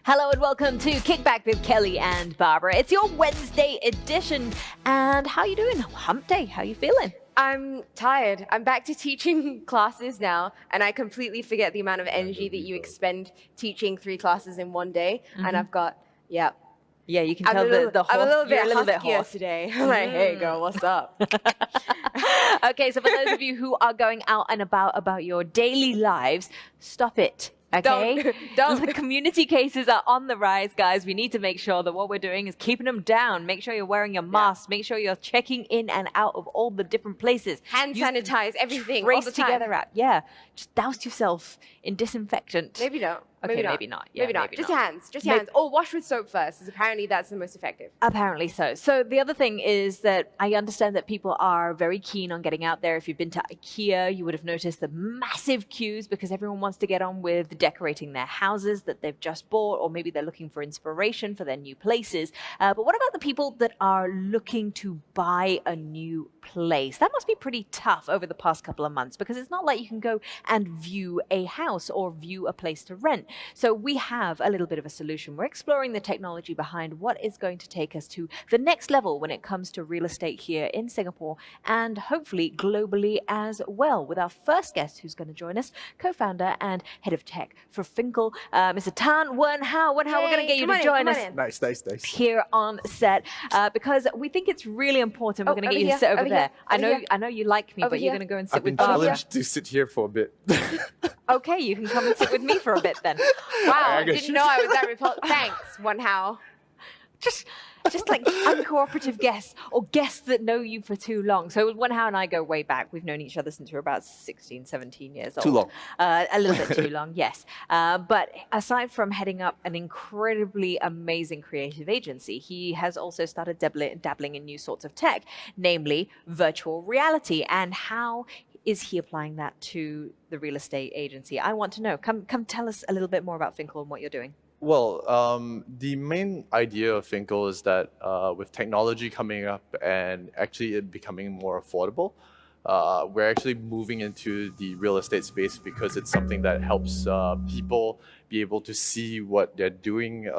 Hello and welcome to Kickback with Kelly and Barbara. It's your Wednesday edition. And how you doing? Hump day. How you feeling? I'm tired. I'm back to teaching classes now, and I completely forget the amount of energy that you expend teaching 3 classes in one day. And I've got, Yeah, you can I'm tell the I'm a little you're bit bit huskier hoarse today. I'm like, hey girl, what's up? Okay, so for those of you who are going out and about your daily lives, stop it. Okay? Don't. The community cases are on the rise, guys. We need to make sure that what we're doing is keeping them down. Make sure you're wearing your mask. Make sure you're checking in and out of all the different places. Hand sanitize, everything, all Trace the time. together out. Yeah. Just douse yourself in disinfectant. Maybe not. Okay, maybe not. maybe not. Yeah, maybe not. maybe Just not. your hands. Just your hands. Or wash with soap first, because apparently that's the most effective. Apparently so. So the other thing is that I understand that people are very keen on getting out there. If you've been to IKEA, you would have noticed the massive queues because everyone wants to get on with decorating their houses that they've just bought, or maybe they're looking for inspiration for their new places. But what about the people that are looking to buy a new place? That must be pretty tough over the past couple of months because it's not like you can go and view a house or view a place to rent. So we have a little bit of a solution. We're exploring the technology behind what is going to take us to the next level when it comes to real estate here in Singapore and hopefully globally as well, with our first guest who's going to join us, co-founder and head of tech for Finkel, Mr. Wen Hao. Wen Hao, we're going to get you to join us Nice. here on set because we think it's really important. We're going to get you to here, sit over over there. here, I know you like me, over but you're here. going to go and sit I've with been Barbara. challenged to sit here for a bit. Okay, you can come and sit with me for a bit then. Wow, I guess didn't know I was that repulsive. Thanks, Wen Hao. Just like uncooperative guests or guests that know you for too long. So Wen Hao and I go way back. We've known each other since we were about 16, 17 years old. Too long. A little bit too long, yes. But aside from heading up an incredibly amazing creative agency, he has also started dabbling in new sorts of tech, namely virtual reality. And how is he applying that to the real estate agency? I want to know. Come tell us a little bit more about Finkel and what you're doing. Well, the main idea of Finkel is that with technology coming up and actually it becoming more affordable, we're actually moving into the real estate space because it's something that helps people be able to see what they're doing,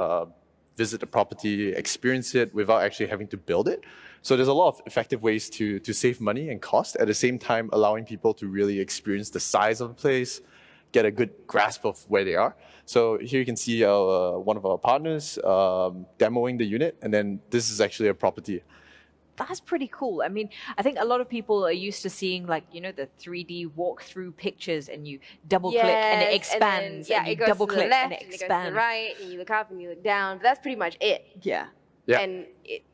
visit the property, experience it without actually having to build it. So there's a lot of effective ways to save money and cost, at the same time allowing people to really experience the size of the place, get a good grasp of where they are. So here you can see one of our partners demoing the unit, and then this is actually a property. That's pretty cool. I mean, I think a lot of people are used to seeing, like, you know, the 3D walkthrough pictures and you double click and it expands. And then, and you it goes double to the click left, and it and it goes to expands. the right, and you look up and you look down. But that's pretty much it. Yeah. Yeah. And it's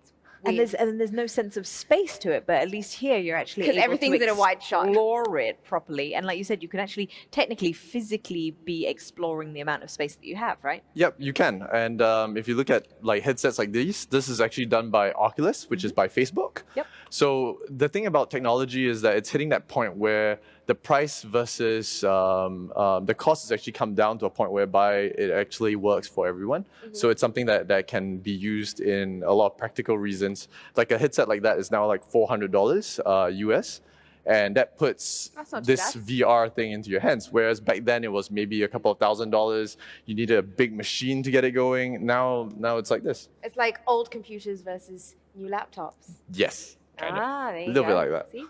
And weird. there's no sense of space to it, but at least here you're actually 'Cause able everything's to in a wide shot. explore it properly. And like you said, you can actually technically, physically be exploring the amount of space that you have, right? Yep, you can. And if you look at like headsets like these, this is actually done by Oculus, which is by Facebook. Yep. So the thing about technology is that it's hitting that point where the price versus the cost has actually come down to a point whereby it actually works for everyone. So it's something that can be used in a lot of practical reasons. Like a headset like that is now like $400 US. And that puts That's not too this bad. VR thing into your hands. Whereas back then it was maybe a couple of $1,000s. You needed a big machine to get it going. Now it's like this. It's like old computers versus new laptops. Yes, kind of. Ah, there you A little go. bit like that. See?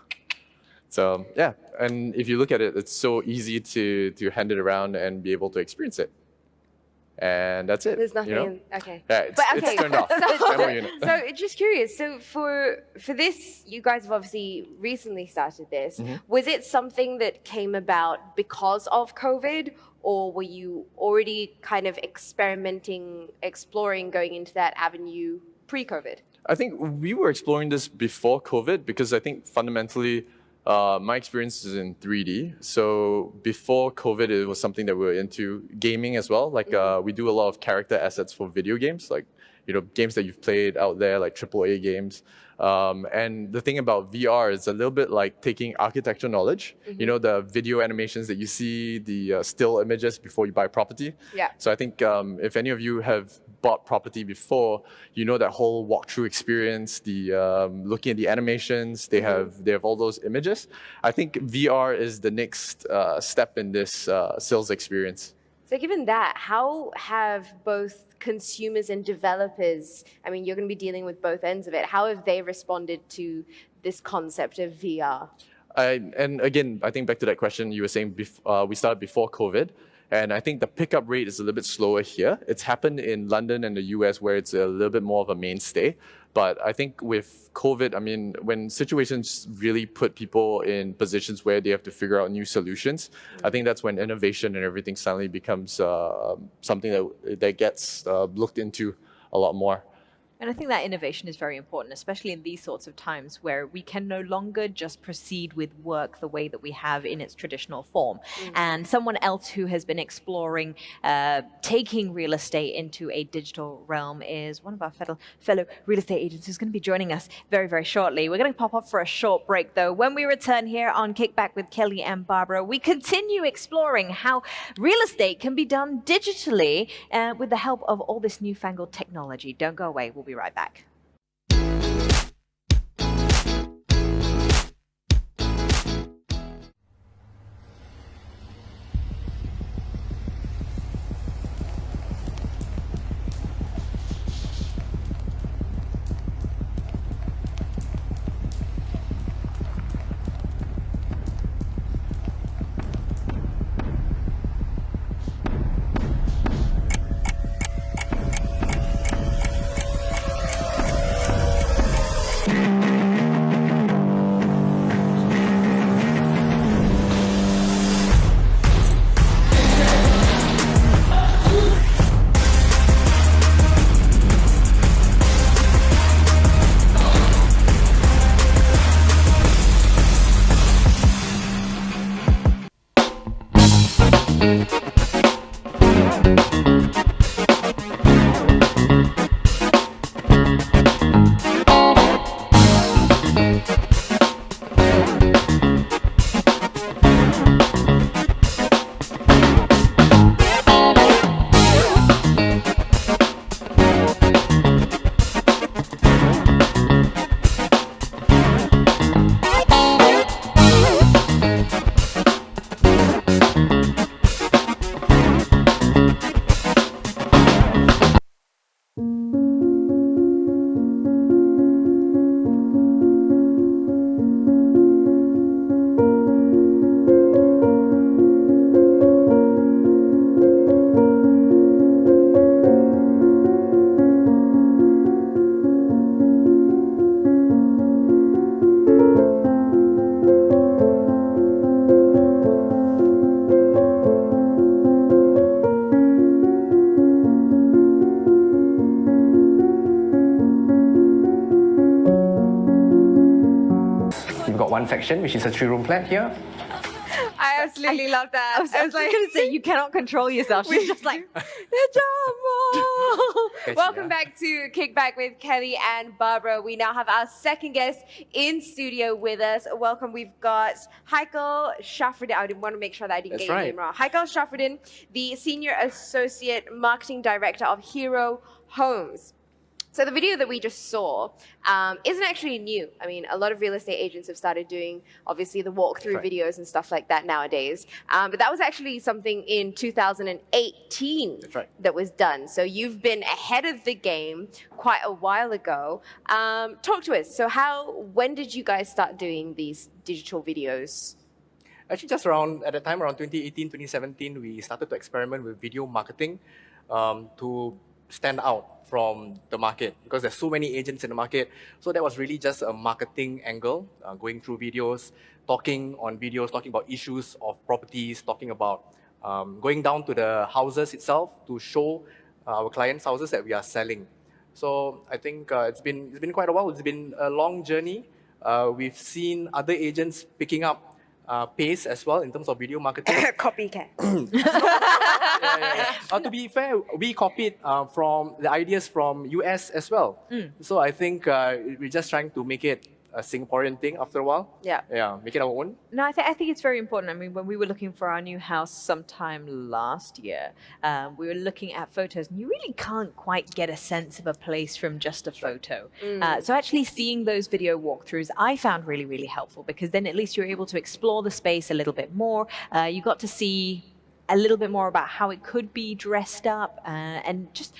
So yeah, and if you look at it, it's so easy to hand it around and be able to experience it. And that's it. There's nothing. You know? Okay. Yeah, it's, But okay. it's turned off. Demo unit. So just curious. So for this, you guys have obviously recently started this. Mm-hmm. Was it something that came about because of COVID, or were you already kind of exploring going into that avenue pre-COVID? I think we were exploring this before COVID because I think fundamentally my experience is in 3D. So before COVID, it was something that we were into. Gaming as well. Like we do a lot of character assets for video games, like, you know, games that you've played out there, like AAA games. And the thing about VR is a little bit like taking architecture knowledge, you know, the video animations that you see, the still images before you buy property. Yeah. So I think if any of you have bought property before, you know that whole walkthrough experience, the looking at the animations, they have all those images. I think VR is the next step in this sales experience. So given that, how have both consumers and developers, I mean, you're going to be dealing with both ends of it. How have they responded to this concept of VR? And again, I think back to that question you were saying, we started before COVID. And I think the pickup rate is a little bit slower here. It's happened in London and the US where it's a little bit more of a mainstay. But I think with COVID, I mean, when situations really put people in positions where they have to figure out new solutions, I think that's when innovation and everything suddenly becomes something that gets looked into a lot more. And I think that innovation is very important, especially in these sorts of times where we can no longer just proceed with work the way that we have in its traditional form. And someone else who has been exploring taking real estate into a digital realm is one of our fellow real estate agents who's going to be joining us very, very shortly. We're going to pop off for a short break, though. When we return here on Kickback with Kelly and Barbara, we continue exploring how real estate can be done digitally with the help of all this newfangled technology. Don't go away. We'll be right back. One section, which is a 3-room flat here. I absolutely love that. I was like going to say, you cannot control yourself. She's just like, Welcome back to Kickback with Kelly and Barbara. We now have our second guest in studio with us. Welcome. We've got Heikal Herohomes. I didn't want to make sure that I didn't get your name wrong. Heikal Herohomes, the Senior Associate Marketing Director of Hero Homes. So the video that we just saw isn't actually new. I mean, a lot of real estate agents have started doing, obviously, the walkthrough videos and stuff like that nowadays. But that was actually something in 2018 that was done. So you've been ahead of the game quite a while ago. Talk to us. So when did you guys start doing these digital videos? Actually, just at the time, around 2018, 2017, we started to experiment with video marketing to stand out from the market because there's so many agents in the market. So that was really just a marketing angle, going through videos, talking about issues of properties, talking about going down to the houses itself to show our clients' houses that we are selling. So I think it's been quite a while. It's been a long journey. We've seen other agents picking up pace as well in terms of video marketing. Copycat. To be fair, we copied from the ideas from US as well. So I think we're just trying to make it a Singaporean thing after a while. Make it our own. No, I think it's very important. I mean, when we were looking for our new house sometime last year, we were looking at photos, and you really can't quite get a sense of a place from just a photo. So actually seeing those video walkthroughs, I found really, really helpful because then at least you're able to explore the space a little bit more. You got to see a little bit more about how it could be dressed up, and just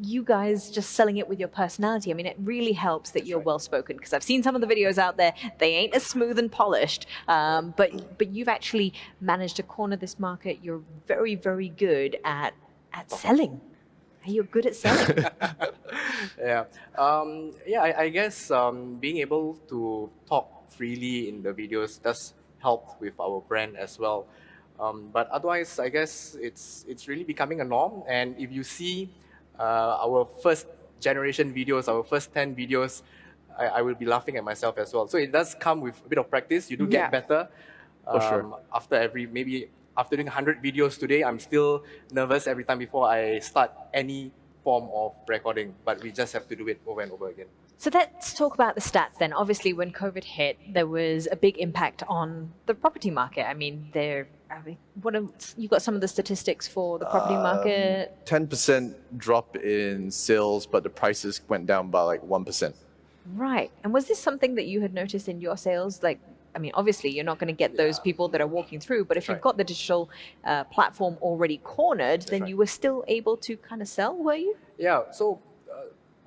you guys just selling it with your personality. I mean, it really helps that you're well-spoken, because I've seen some of the videos out there. They ain't as smooth and polished, but you've actually managed to corner this market. You're very, very good at selling. You're good at selling. I guess being able to talk freely in the videos does help with our brand as well. But otherwise, I guess it's really becoming a norm. And if you see our first generation videos, our first 10 videos, I will be laughing at myself as well. So it does come with a bit of practice. You do get better. For sure. After doing 100 videos today, I'm still nervous every time before I start any form of recording, but we just have to do it over and over again. So let's talk about the stats then. Obviously, when COVID hit, there was a big impact on the property market. I mean, you got some of the statistics for the property market? 10% drop in sales, but the prices went down by like 1%. Right. And was this something that you had noticed in your sales? Like, I mean, obviously, you're not going to get those people that are walking through, but if you've got the digital platform already cornered, then you were still able to kind of sell, were you? Yeah. So,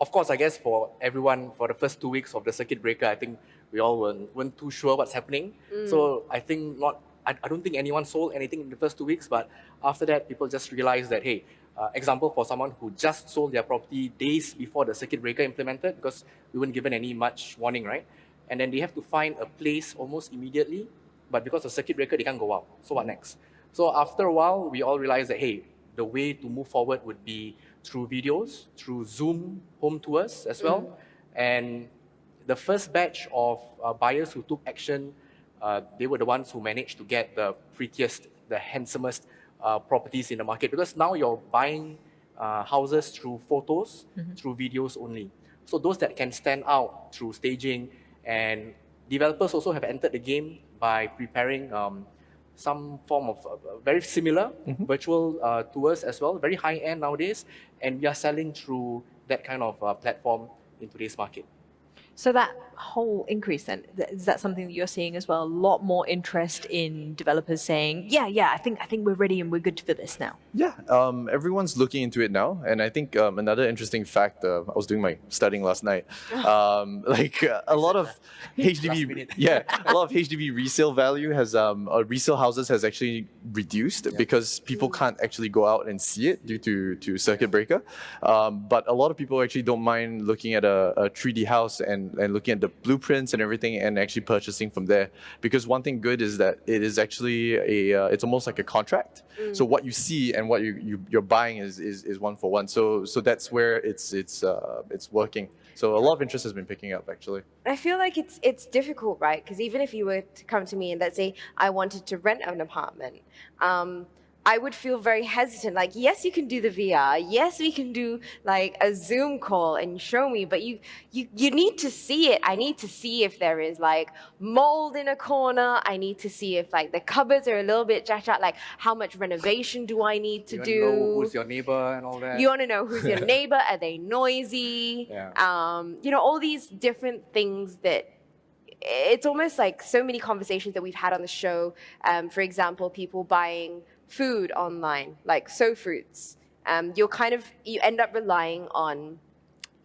of course, I guess for everyone, for the first 2 weeks of the circuit breaker, I think we all weren't too sure what's happening. So I think I don't think anyone sold anything in the first 2 weeks, but after that, people just realized that, hey, example for someone who just sold their property days before the circuit breaker implemented, because we weren't given any much warning, right? And then they have to find a place almost immediately, but because of circuit breaker, they can't go out. So what next? So after a while, we all realized that, hey, the way to move forward would be through videos, through Zoom home tours as well. And the first batch of buyers who took action, they were the ones who managed to get the prettiest, the handsomest properties in the market, because now you're buying houses through photos, through videos only. So those that can stand out through staging, and developers also have entered the game by preparing some form of very similar virtual tours as well, very high-end nowadays, and we are selling through that kind of platform in today's market. So that whole increase then, is that something that you're seeing as well? A lot more interest in developers saying, I think we're ready and we're good for this now. Yeah, everyone's looking into it now. And I think another interesting fact, I was doing my studying last night, a lot of HDB resale value has, resale houses has actually reduced because people can't actually go out and see it due to circuit breaker. But a lot of people actually don't mind looking at a 3D house and looking at the blueprints and everything and actually purchasing from there. Because one thing good is that it is actually it's almost like a contract. So what you see and what you're buying is one for one. So that's where it's working. So a lot of interest has been picking up actually. I feel like it's difficult, right? Because even if you were to come to me and let's say I wanted to rent an apartment, I would feel very hesitant. Like, yes, you can do the VR. Yes, we can do like a Zoom call and show me, but you need to see it. I need to see if there is like mold in a corner. I need to see if like the cupboards are a little bit jacked out. Like, how much renovation do I need to do? You want to know who's your neighbor and all that. You want to know who's your neighbor. Are they noisy? Yeah. All these different things that it's almost like so many conversations that we've had on the show. For example, people buying food online, like fruits. You end up relying on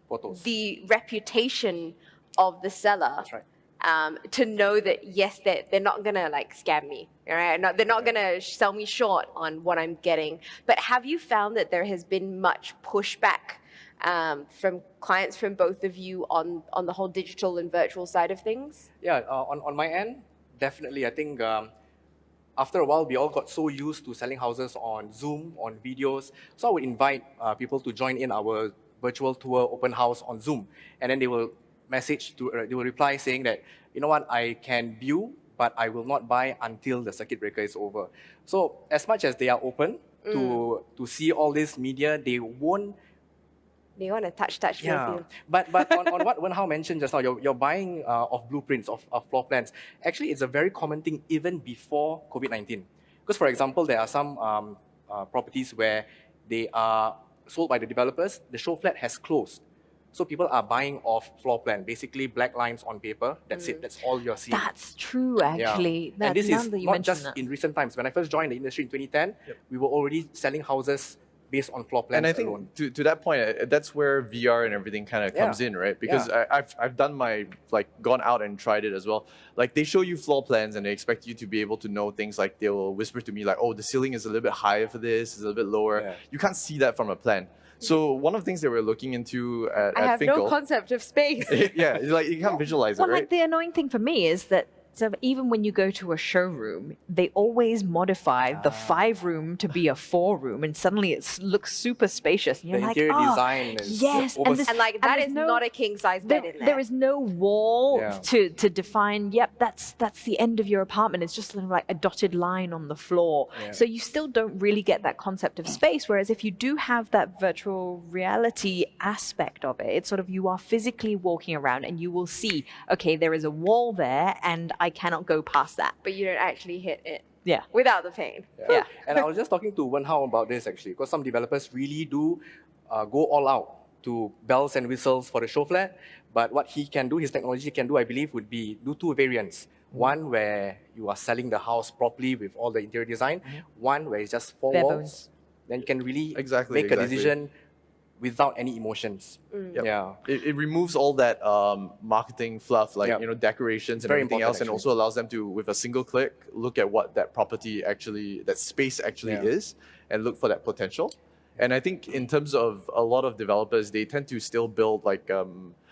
photos, the reputation of the seller. That's right. To know that yes, they're not gonna like scam me, right? They're not gonna sell me short on what I'm getting. But have you found that there has been much pushback from clients from both of you on the whole digital and virtual side of things? Yeah, on my end, definitely. I think after a while, we all got so used to selling houses on Zoom, on videos. So I would invite people to join in our virtual tour open house on Zoom. And then they will they will reply saying that, you know what, I can view, but I will not buy until the circuit breaker is over. So as much as they are open to see all this media, they won't. They want to touch. Yeah, but on what Wen Hao mentioned just now, you're buying of blueprints, of floor plans. Actually, it's a very common thing even before COVID-19. Because, for example, there are some properties where they are sold by the developers, the show flat has closed. So people are buying off floor plan, basically black lines on paper. That's it. That's all you're seeing. That's true, actually. And this is Now that you not mention just that. in recent times. When I first joined the industry in 2010, we were already selling houses based on floor plans And I think alone. to that point, that's where VR and everything kind of comes in, right? Because I've done my, like, gone out and tried it as well. Like, they show you floor plans and they expect you to be able to know things like, they will whisper to me like, oh, the ceiling is a little bit higher for this, it's a little bit lower. Yeah. You can't see that from a plan. So one of the things that we're looking into at I have Finkel, no concept of space. yeah, it's like you can't visualize it, Well, right? like the annoying thing for me is that even when you go to a showroom, they always modify the 5-room to be a 4-room, and suddenly it looks super spacious. And you're The like, interior oh, design is yes, over- this- And like that there's is no- not a king size bed in there. There is no wall Yeah. to define, yep, that's the end of your apartment. It's just like a dotted line on the floor. Yeah. So you still don't really get that concept of space. Whereas if you do have that virtual reality aspect of it, it's sort of you are physically walking around and you will see, okay, there is a wall there and I cannot go past that. But you don't actually hit it Yeah. without the pain. Yeah. And I was just talking to Wen Hao about this actually, because some developers really do go all out to bells and whistles for the show flat. But what he can do, his technology can do, I believe, would be do 2 variants. One where you are selling the house properly with all the interior design. One where it's just 4 Bare walls. bones. Then you can really Exactly, make a decision without any emotions. Yep. Yeah. It removes all that marketing fluff, like, Yep. you know, decorations and Very everything important, else, and actually. also allows them to, with a single click, look at what that property actually, that space actually Yeah. is, and look for that potential. And I think in terms of a lot of developers, they tend to still build like,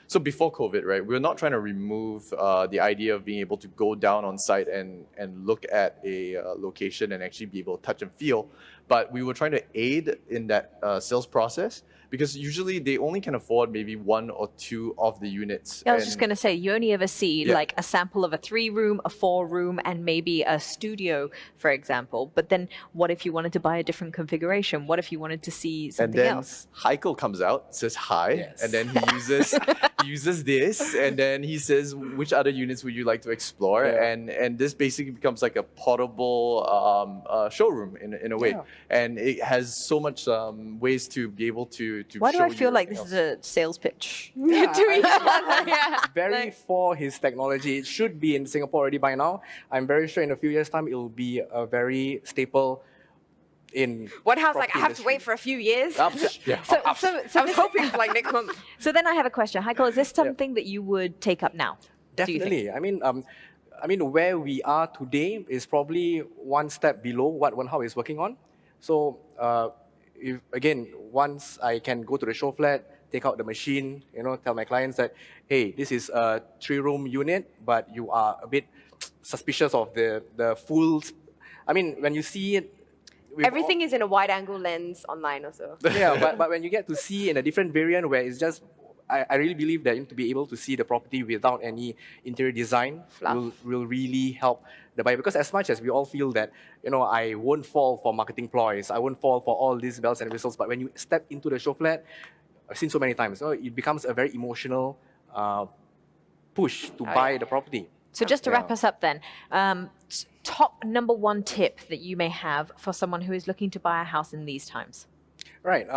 so before COVID, right, we're not trying to remove the idea of being able to go down on site and look at a location and actually be able to touch and feel, but we were trying to aid in that sales process, because usually they only can afford maybe 1 or 2 of the units. I was just going to say, you only ever see Yeah. like a sample of a 3-room, a 4-room, and maybe a studio, for example. But then what if you wanted to buy a different configuration? What if you wanted to see And something then else? Heikal comes out, says hi, Yes. and then he uses this, and then he says, which other units would you like to explore? Yeah. And this basically becomes like a portable showroom in a way. Yeah. And it has so much ways to be able to Why do show I feel you like this everything is a sales pitch? To each other. Yeah. Very for his technology. It should be in Singapore already by now. I'm very sure in a few years' time it will be a very staple in One house like I property have to wait industry. for a few years. Yeah. So I was hoping for like next month. So then I have a question. Heikal, is this something that you would take up now? Do you think? Definitely. I mean, where we are today is probably one step below what Wen Hao is working on. So, if, again, once I can go to the show flat, take out the machine, tell my clients that, hey, this is a 3-room unit, but you are a bit suspicious of the full. I mean, when you see it, with Everything is in a wide angle lens online also. yeah, but when you get to see in a different variant where it's just, I really believe that to be able to see the property without any interior design will really help the buyer. Because as much as we all feel that, I won't fall for marketing ploys, I won't fall for all these bells and whistles, but when you step into the show flat, I've seen so many times, it becomes a very emotional push to buy the property. So just to wrap Yeah. us up then, top number 1 tip that you may have for someone who is looking to buy a house in these times? Right.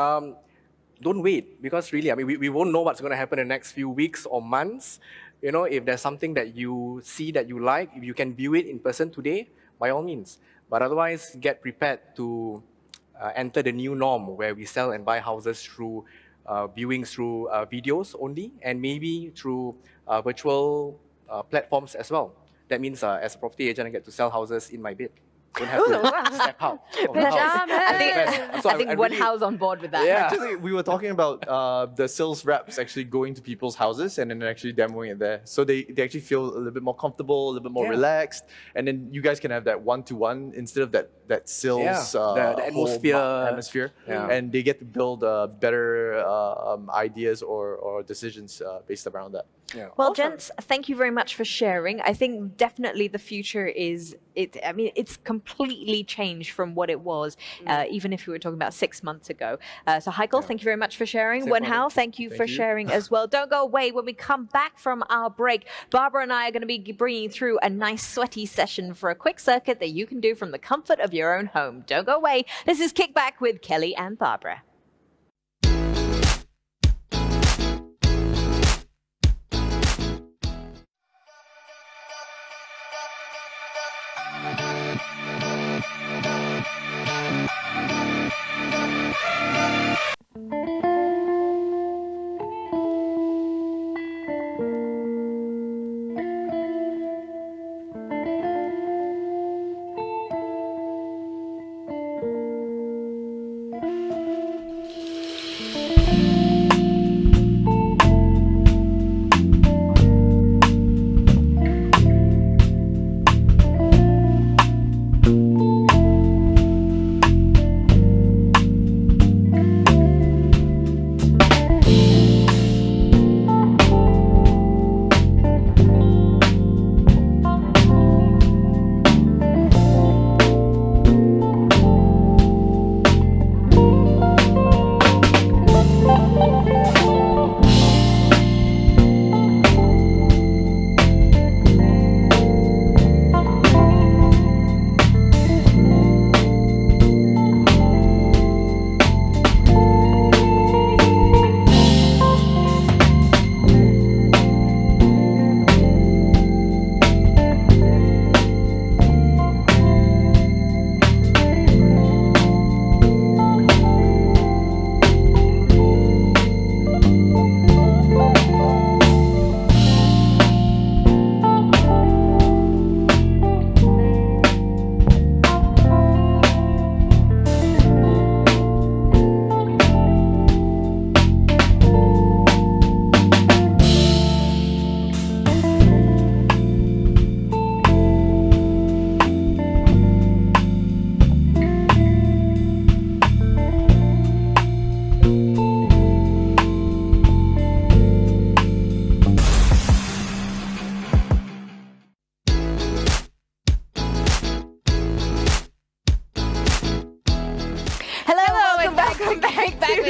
Don't wait, because really, I mean, we won't know what's going to happen in the next few weeks or months. If there's something that you see that you like, if you can view it in person today, by all means. But otherwise, get prepared to enter the new norm where we sell and buy houses through viewings through videos only, and maybe through virtual platforms as well. That means as a property agent, I get to sell houses in my bed. Don't have to step out of the house. I think Wen Hao's on board with that. Yeah. Actually, we were talking about the sales reps actually going to people's houses and then actually demoing it there. So they actually feel a little bit more comfortable, a little bit more relaxed. And then you guys can have that one-to-one instead of that sales the whole atmosphere. Yeah. And they get to build better ideas or decisions based around that. Yeah. Well, gents, thank you very much for sharing. I think definitely the future is, it's completely changed from what it was, even if we were talking about 6 months ago. So Heikal, thank you very much for sharing. Wen Hao, thank you for sharing as well. Don't go away. When we come back from our break, Barbara and I are going to be bringing through a nice sweaty session for a quick circuit that you can do from the comfort of your own home. Don't go away. This is Kickback with Kelly and Barbara.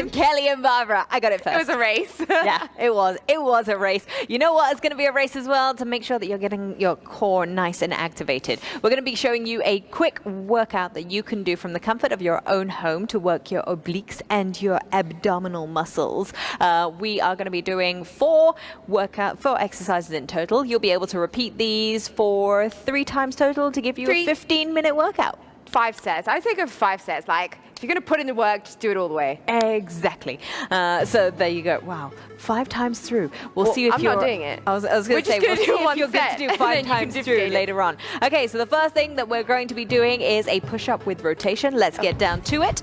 with Kelly and Barbara. I got it first. It was a race. Yeah, it was. It was a race. You know what? It's going to be a race as well to make sure that you're getting your core nice and activated. We're going to be showing you a quick workout that you can do from the comfort of your own home to work your obliques and your abdominal muscles. We are going to be doing four exercises in total. You'll be able to repeat these for 3 times total to give you a 15-minute workout. 5 sets. I would say go for 5 sets. Like, if you're going to put in the work, just do it all the way. Exactly. So there you go. Wow. 5 times through. We'll see if I'm you're... not doing it. I was going to say, we'll see if you're good to do 5 times through later on. Okay, so the first thing that we're going to be doing is a push-up with rotation. Let's get down to it.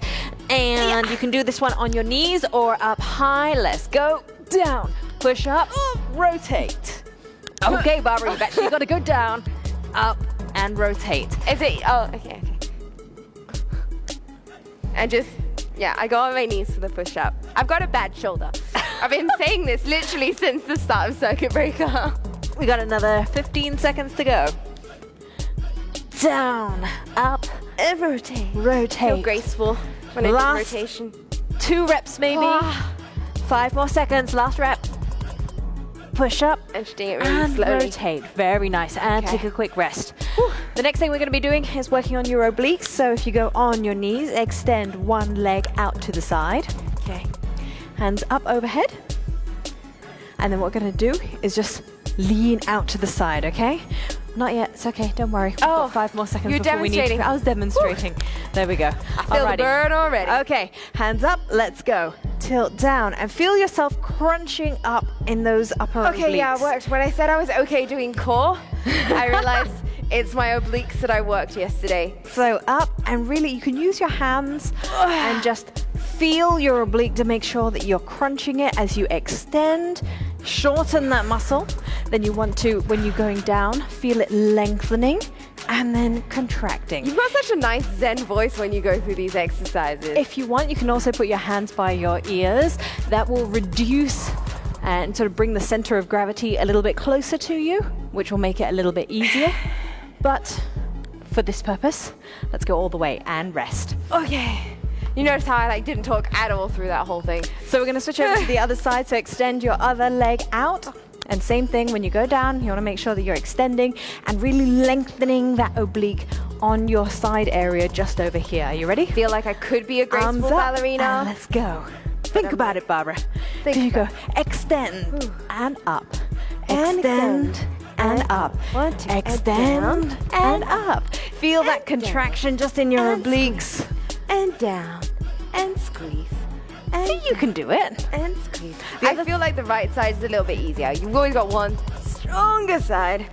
And you can do this one on your knees or up high. Let's go. Down. Push up. Rotate. Okay, Barbara, you've actually got to go down, up, and rotate. Is it? Oh, okay. And just, yeah, I go on my knees for the push-up. I've got a bad shoulder. I've been saying this literally since the start of Circuit Breaker. We got another 15 seconds to go. Down, up, and rotate. Rotate. So graceful when I do rotation. 2 reps maybe. 5 more seconds, last rep. Push up And just doing it really and slowly. rotate. Very nice. And Okay. take a quick rest. The next thing we're going to be doing is working on your obliques. So if you go on your knees, extend one leg out to the side. Okay. Hands up overhead. And then what we're going to do is just lean out to the side, okay? Not yet. It's okay. Don't worry. We've got 5 more seconds you're before we need to. demonstrating. I was demonstrating. There we go. I feel the burn already. Okay. Hands up. Let's go. Tilt down and feel yourself crunching up in those upper obliques. Okay, yeah, it worked. When I said I was okay doing core, I realized it's my obliques that I worked yesterday. So up, and really you can use your hands and just feel your oblique to make sure that you're crunching it as you extend. Shorten that muscle. Then you want to, when you're going down, feel it lengthening and then contracting. You've got such a nice zen voice when you go through these exercises. If you want, you can also put your hands by your ears. That will reduce and sort of bring the center of gravity a little bit closer to you, which will make it a little bit easier. But for this purpose, let's go all the way and rest. Okay. You notice how I didn't talk at all through that whole thing. So we're going to switch over to the other side. So extend your other leg out. And same thing, when you go down, you want to make sure that you're extending and really lengthening that oblique on your side area just over here. Are you ready? Feel like I could be a Arms graceful up, ballerina. and let's go. Think about it, Barbara. Think There you go. about Extend and up. And Extend and up. 1, 2, Extend and up. Feel that and down. contraction just in your And obliques. And down. And squeeze. And See, you can do it. and squeeze. I feel like the right side is a little bit easier. You've always got one stronger side.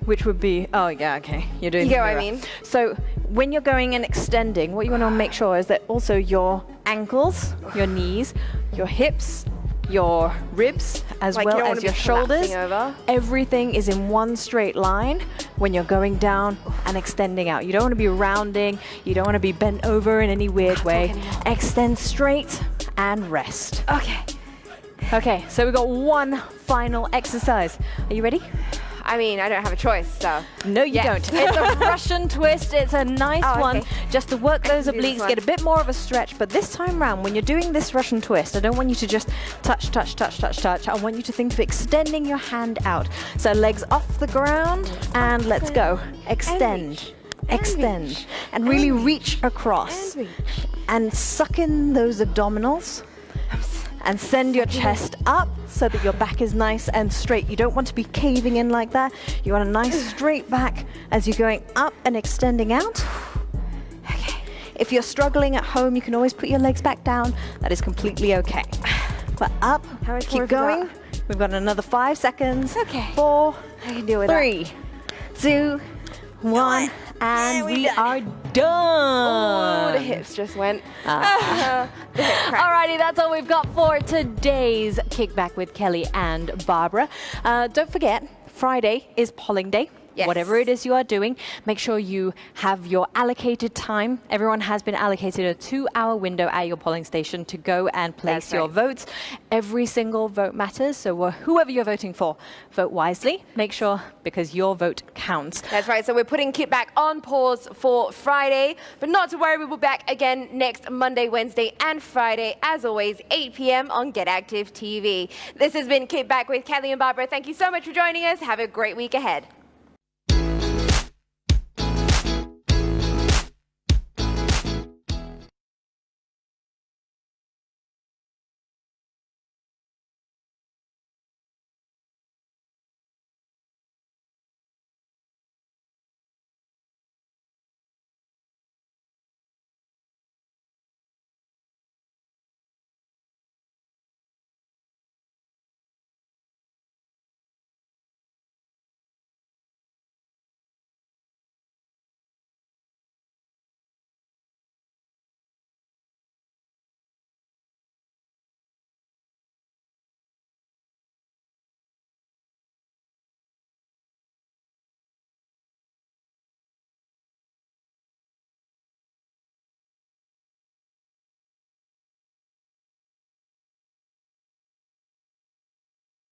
Which would be, oh yeah, okay. You're doing You the get what I mirror. mean? So when you're going and extending, what you want to make sure is that also your ankles, your knees, your hips, your ribs, as Like, you well don't as wanna be your shoulders, collapsing over. everything is in one straight line when you're going down and extending out. You don't want to be rounding. You don't want to be bent over in any weird way. Extend straight and rest. Okay. Okay, so we've got one final exercise. Are you ready? I mean, I don't have a choice, so. No, you Yes. don't. It's a Russian twist. It's a nice Oh, one okay. just to work those can do this obliques, one. get a bit more of a stretch. But this time round, when you're doing this Russian twist, I don't want you to just touch, touch, touch, touch, touch. I want you to think of extending your hand out. So legs off the ground and let's go. Extend, extend, and really reach across. And reach. And suck in those abdominals. And send your chest up so that your back is nice and straight. You don't want to be caving in like that. You want a nice straight back as you're going up and extending out. Okay. If you're struggling at home, you can always put your legs back down. That is completely okay. But up, How much more keep have we going. got? We've got another 5 seconds. Okay. 4, I can deal with that. 3, 2, 1, and we are done. Oh, the hips just went. The hip crack. Alrighty, that's all we've got for today's Kickback with Kelly and Barbara. Don't forget, Friday is polling day. Yes. Whatever it is you are doing, make sure you have your allocated time. Everyone has been allocated a 2-hour window at your polling station to go and place your votes. Every single vote matters, so whoever you're voting for, vote wisely. Make sure, because your vote counts. That's right, so we're putting Kickback on pause for Friday, but not to worry, we'll be back again next Monday, Wednesday, and Friday, as always, 8 p.m. on Get Active TV. This has been Kickback with Kelly and Barbara. Thank you so much for joining us. Have a great week ahead.